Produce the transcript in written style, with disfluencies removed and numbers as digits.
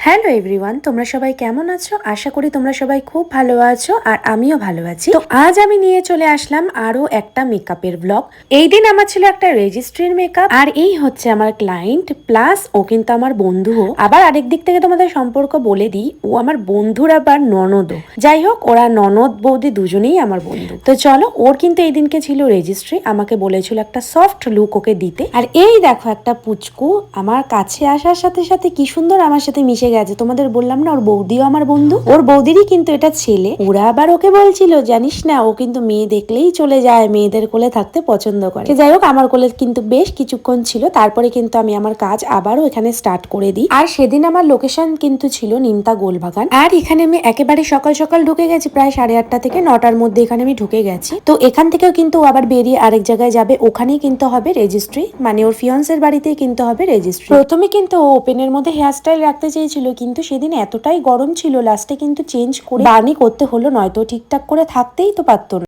Hello everyone, তোমরা সবাই কেমন আছো? আশা করি তোমরা সবাই খুব ভালো আছো আর আমিও ভালো আছি। তো আজ আমি নিয়ে চলে আসলাম আরো একটা মেকআপের ব্লগ। এই দিন আমার ছিল একটা রেজিস্ট্রির মেকআপ, আর এই হচ্ছে আমার ক্লায়েন্ট, প্লাস ও কিন্তু আমার বন্ধুও। আবার আরেক দিক থেকে তোমাদের সম্পর্ক বলে দিই, ও আমার বন্ধুর আবার ননদও। যাই হোক, ওরা ননদ বৌদি দুজনেই আমার বন্ধু। তো চলো, ওর কিন্তু এই দিনকে ছিল রেজিস্ট্রি, আমাকে বলেছিল একটা সফট লুক ওকে দিতে। আর এই দেখো একটা পুচকু আমার কাছে আসার সাথে সাথে কি সুন্দর আমার সাথে মিশে গেছে। তোমাদের বললাম না ওর বৌদিও আমার বন্ধু, ওর বৌদিরই কিন্তু এটা ছেলে। ওরা আবার ওকে বলছিল জানিস না, ও কিন্তু মেয়ে দেখলেই চলে যায়, মেয়েদের কোলে থাকতে পছন্দ করে। যাই হোক, আমার কোলে কিন্তু বেশ কিছুক্ষণ ছিল, তারপরে কিন্তু আমি আমার কাজ আবারও এখানে স্টার্ট করে দিই। আর সেদিন আমার লোকেশন কিন্তু ছিল নিমতা গোলবাগান। আর এখানে আমি একেবারে সকাল সকাল ঢুকে গেছি, প্রায় 8:30 থেকে 9টার মধ্যে এখানে আমি ঢুকে গেছি। তো এখান থেকেও কিন্তু আবার বেরিয়ে আরেক জায়গায় যাবে, ওখানেই কিন্তু হবে রেজিস্ট্রি, মানে ওর ফিয়ন্সের বাড়িতেই কিন্তু হবে রেজিস্ট্রি। প্রথমে কিন্তু ও ওপেনের মধ্যে হেয়ার স্টাইল রাখতে চেয়েছিল, কিন্তু সেদিন এতটাই গরম ছিল লাস্টে কিন্তু চেঞ্জ করে বার্নি করতে হলো, নয়তো ঠিকঠাক করে থাকতেই তো পারতো না।